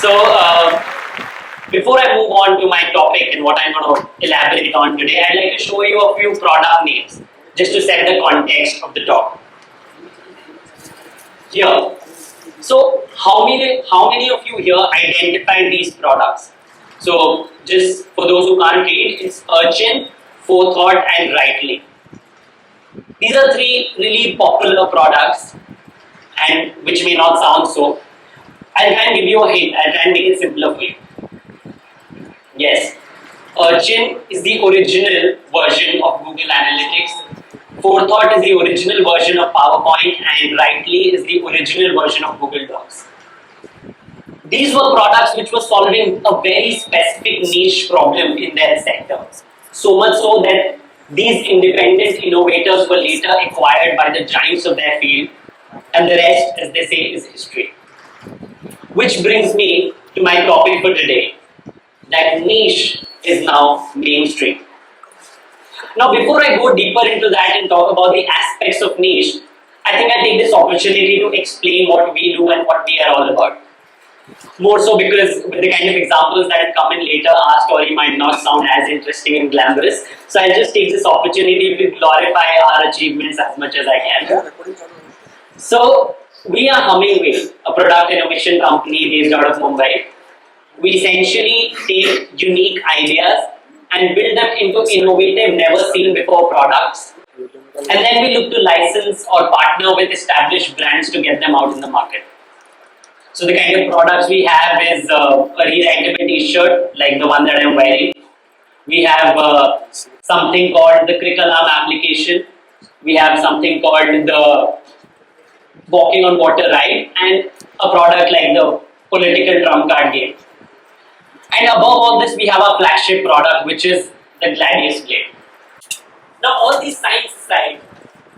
So, before I move on to my topic and what I'm going to elaborate on today, I'd like to show you a few product names just to set the context of the talk. Here, so how many of you here identified these products? So, just for those who can't read, it's urchin, forethought, and rightly. These are three really popular products, and which may not sound so. I'll try and give you a hint. I'll try and make it simpler for you. Yes, urchin is the original version of Google Analytics. Forethought is the original version of PowerPoint, and rightly is the original version of Google Docs. These were products which were solving a very specific niche problem in their sector. So much so that these independent innovators were later acquired by the giants of their field, and the rest, as they say, is history. Which brings me to my topic for today, that niche is now mainstream. Now, before I go deeper into that and talk about the aspects of niche, I think I take this opportunity to explain what we do and what we are all about. More so because with the kind of examples that have come in later, our story might not sound as interesting and glamorous. So I'll just take this opportunity to glorify our achievements as much as I can. So we are Hummingway, a product innovation company based out of Mumbai. We essentially take unique ideas and build them into innovative, never seen before products. And then we look to license or partner with established brands to get them out in the market. So the kind of products we have is a rewritable t-shirt like the one that I'm wearing. We have something called the Crick Alarm application. We have something called the Walking on Water ride, and a product like the political trump card game. And above all this, we have our flagship product, which is the Gladius Blade. Now, all these science aside,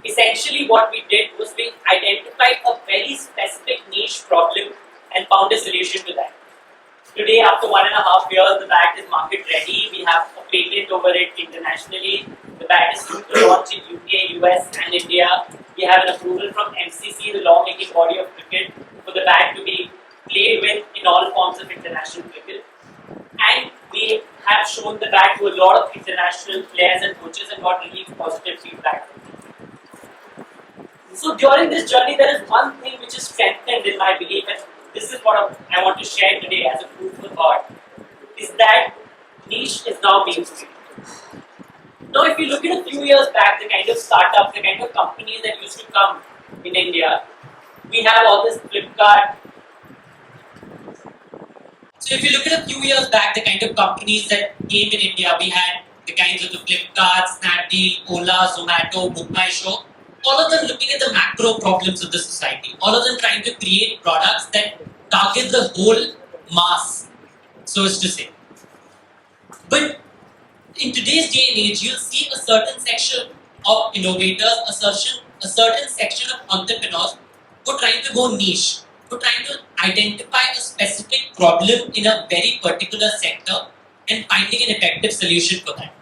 essentially what we did was we identified a very specific niche problem and found a solution to that. Today, after 1.5 years, the bat is market ready. We have a patent over it internationally. The bat is soon to launch in UK, US, and India. We have an approval from MCC, the law-making body of cricket, for the bat to be played with in all forms of international cricket. And we have shown the bat to a lot of international players and coaches and got really positive feedback. So during this journey, there is one thing which is strengthened in my belief, and this is what I want to share today as a food for thought, is that niche is now mainstream. Now, if you look at a few years back, the kind of startups, the kind of companies that used to come in India, we have all this Flipkart. So if you look at a few years back, the kind of companies that came in India, we had the kinds of the Flipkart, Snapdeal, Ola, Zomato, Book My Show, all of them looking at the macro problems of the society, all of them trying to create products that target the whole mass, so as to say. But in today's day and age, you'll see a certain section of innovators, a certain section of entrepreneurs who are trying to go niche, who are trying to identify a specific problem in a very particular sector and finding an effective solution for that.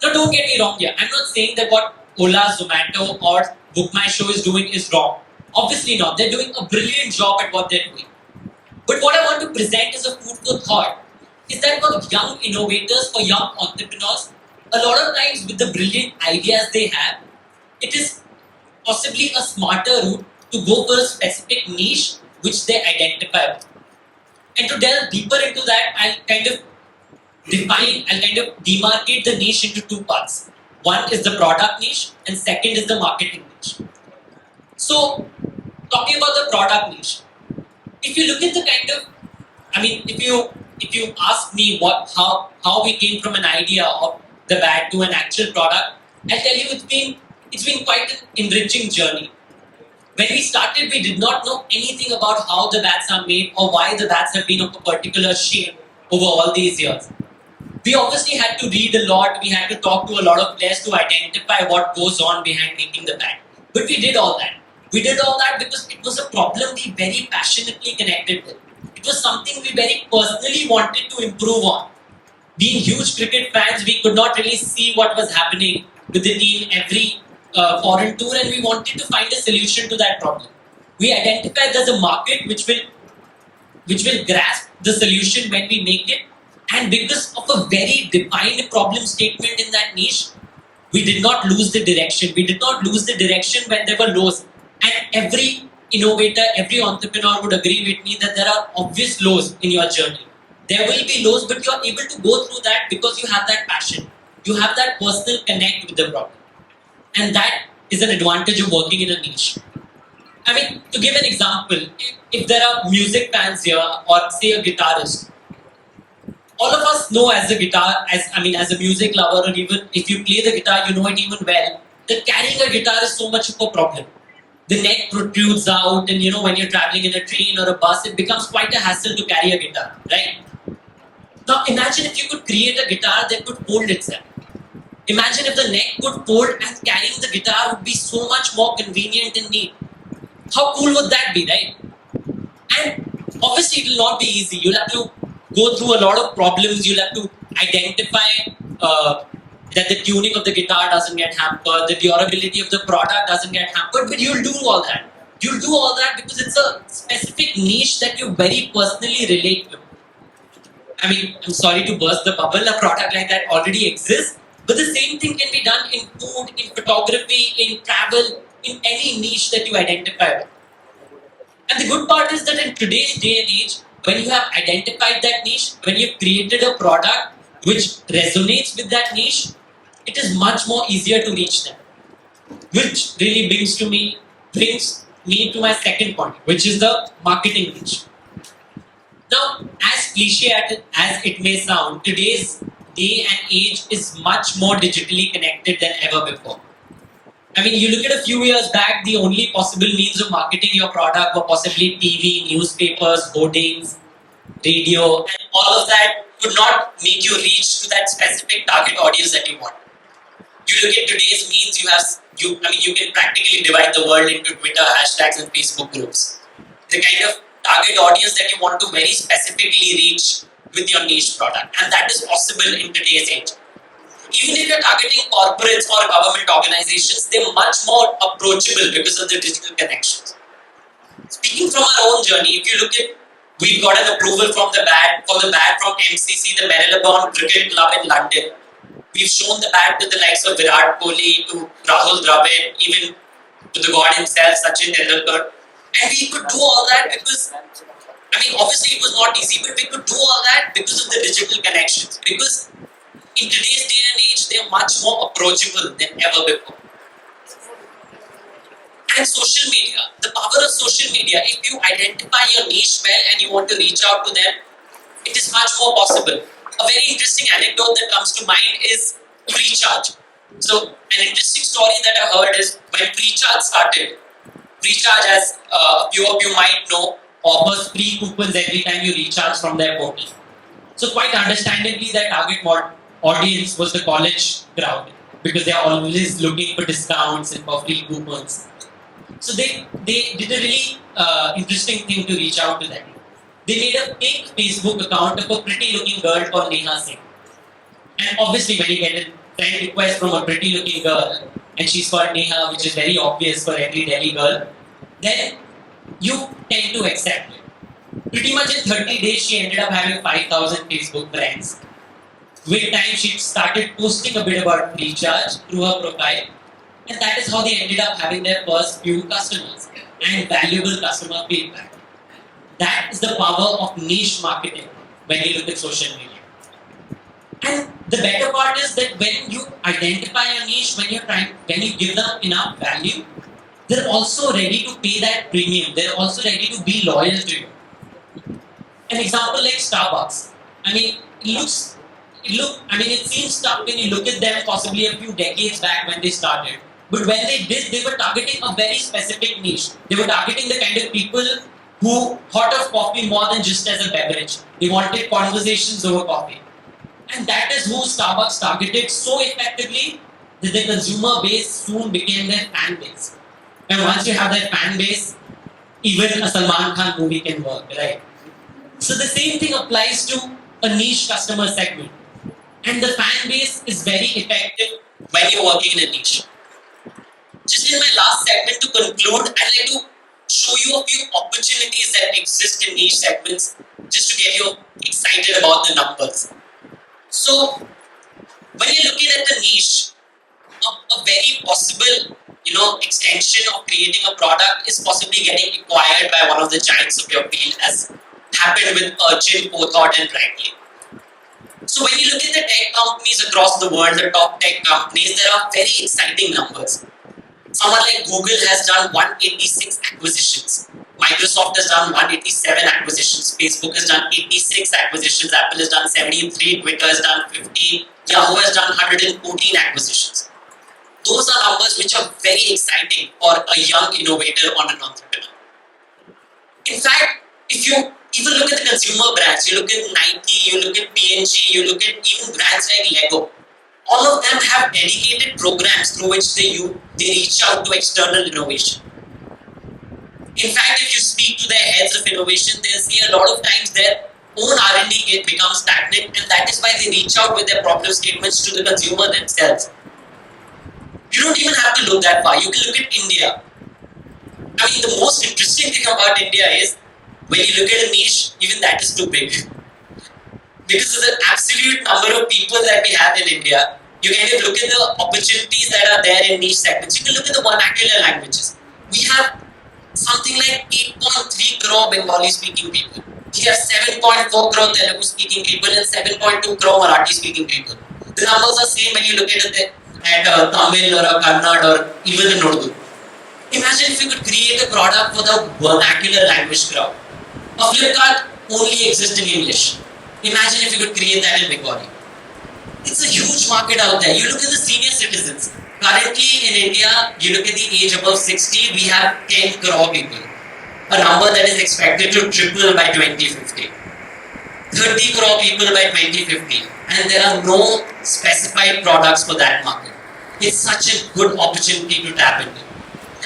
Now, don't get me wrong here. I'm not saying that what Ola, Zomato, or Book My Show is doing is wrong. Obviously not. They're doing a brilliant job at what they're doing. But what I want to present as a food for thought is that for young innovators, for young entrepreneurs, a lot of times with the brilliant ideas they have, it is possibly a smarter route to go for a specific niche which they identify with. And to delve deeper into that, I'll kind of demarcate the niche into two parts. One is the product niche and second is the marketing niche. So, talking about the product niche, if you look at the kind of, if you ask me how we came from an idea of the bat to an actual product, I'll tell you it's been quite an enriching journey. When we started, we did not know anything about how the bats are made or why the bats have been of a particular shape over all these years. We obviously had to read a lot, we had to talk to a lot of players to identify what goes on behind making the bat. But we did all that. We did all that because it was a problem we very passionately connected with. It was something we very personally wanted to improve on. Being huge cricket fans, we could not really see what was happening with the team every foreign tour, and we wanted to find a solution to that problem. We identified there's a market which will which will grasp the solution when we make it. And because of a very defined problem statement in that niche, we did not lose the direction. We did not lose the direction when there were lows. And every innovator, every entrepreneur would agree with me that there are obvious lows in your journey. There will be lows, but you are able to go through that because you have that passion. You have that personal connect with the problem. And that is an advantage of working in a niche. I mean, to give an example, if there are music fans here, or say a guitarist, all of us know as a music lover, or even if you play the guitar, you know it even well, that carrying a guitar is so much of a problem. The neck protrudes out, and when you're traveling in a train or a bus, it becomes quite a hassle to carry a guitar, right? Now imagine if you could create a guitar that could fold itself. Imagine if the neck could fold and carrying the guitar would be so much more convenient and neat. How cool would that be, right? And obviously it will not be easy. You'll have to go through a lot of problems. You'll have to identify that the tuning of the guitar doesn't get hampered, the durability of the product doesn't get hampered, but you'll do all that. You'll do all that because it's a specific niche that you very personally relate to. I mean, I'm sorry to burst the bubble, a product like that already exists, but the same thing can be done in food, in photography, in travel, in any niche that you identify with. And the good part is that in today's day and age, when you have identified that niche, when you've created a product which resonates with that niche, it is much more easier to reach them. Which really brings me to my second point, which is the marketing niche. Now, as cliche as it may sound, today's day and age is much more digitally connected than ever before. I mean, you look at a few years back, the only possible means of marketing your product were possibly TV, newspapers, hoardings, radio, and all of that could not make you reach to that specific target audience that you want. You look at today's means, you can practically divide the world into Twitter hashtags and Facebook groups. The kind of target audience that you want to very specifically reach with your niche product, and that is possible in today's age. Even if you're targeting corporates or government organizations, they're much more approachable because of the digital connections. Speaking from our own journey, if you look at, we've got an approval from the bat from MCC, the Marylebone Cricket Club in London. We've shown the bat to the likes of Virat Kohli, to Rahul Dravid, even to the god himself, Sachin Tendulkar. And we could do all that because, obviously it was not easy, but we could do all that because of the digital connections. Because in today's day and age, they are much more approachable than ever before. And social media, the power of social media, if you identify your niche well and you want to reach out to them, it is much more possible. A very interesting anecdote that comes to mind is Freecharge. So, an interesting story that I heard is when Freecharge started, Freecharge, as a few of you might know, offers free coupons every time you recharge from their portal. So, quite understandably, their target audience was the college crowd because they are always looking for discounts and for free coupons. So they did a really interesting thing to reach out to them. They made a fake Facebook account of a pretty looking girl called Neha Singh. And obviously when you get a friend request from a pretty looking girl and she's called Neha, which is very obvious for every Delhi girl, then you tend to accept it. Pretty much in 30 days she ended up having 5,000 Facebook friends. With time she started posting a bit about Freecharge through her profile. And that is how they ended up having their first few customers and valuable customer feedback. That is the power of niche marketing when you look at social media. And the better part is that when you identify a niche, when you give them enough value, they're also ready to pay that premium. They're also ready to be loyal to you. An example like Starbucks. It seems tough when you look at them possibly a few decades back when they started. But when they did, they were targeting a very specific niche. They were targeting the kind of people who thought of coffee more than just as a beverage. They wanted conversations over coffee. And that is who Starbucks targeted so effectively that the consumer base soon became their fan base. And once you have that fan base, even a Salman Khan movie can work, right? So the same thing applies to a niche customer segment. And the fan base is very effective when you're working in a niche. Just in my last segment to conclude, I'd like to show few opportunities that exist in niche segments just to get you excited about the numbers. So when you're looking at the niche, a very possible extension of creating a product is possibly getting acquired by one of the giants of your field, as happened with Urchin, Pothought, and Brightly. So when you look at the tech companies across the world, the top tech companies, there are very exciting numbers. Someone like Google has done 186 acquisitions. Microsoft has done 187 acquisitions. Facebook has done 86 acquisitions. Apple has done 73. Twitter has done 50. Yahoo has done 114 acquisitions. Those are numbers which are very exciting for a young innovator or an entrepreneur. In fact, if you even look at the consumer brands, you look at Nike, you look at P&G, you look at even brands like Lego, all of them have dedicated programs through which they reach out to external innovation. In fact, if you speak to their heads of innovation, they'll see a lot of times their own R&D becomes stagnant, and that is why they reach out with their problem statements to the consumer themselves. You don't even have to look that far. You can look at India. I mean, the most interesting thing about India is when you look at a niche, even that is too big. Because of the absolute number of people that we have in India, you can look at the opportunities that are there in niche segments. You can look at the vernacular languages. We have something like 8.3 crore Bengali speaking people. We have 7.4 crore Telugu speaking people and 7.2 crore Marathi speaking people. The numbers are same when you look at it at Tamil or a Kannada or even in Urdu. Imagine if you could create a product for the vernacular language crowd. A Flipkart only exists in English. Imagine if you could create that in Bengali. It's a huge market out there. You look at the senior citizens. Currently in India, you look at the age above 60, we have 10 crore people. A number that is expected to triple by 2050. 30 crore people by 2050. And there are no specified products for that market. It's such a good opportunity to tap into.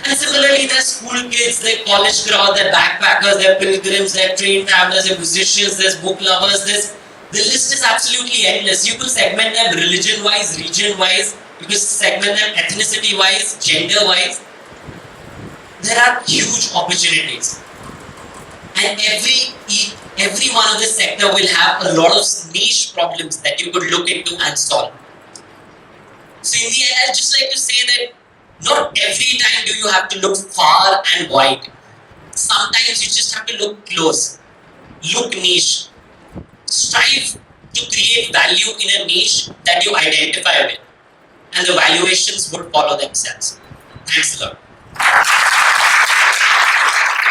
And similarly, there's school kids, there's college crowd, there's backpackers, there's pilgrims, there's train travelers, there's musicians, there's book lovers, the list is absolutely endless. You could segment them religion-wise, region-wise, you could segment them ethnicity-wise, gender-wise. There are huge opportunities. And every one of this sector will have a lot of niche problems that you could look into and solve. So in the end, I'd just like to say that not every time do you have to look far and wide. Sometimes you just have to look close, look niche, strive to create value in a niche that you identify with, and the valuations would follow themselves. Thanks a lot.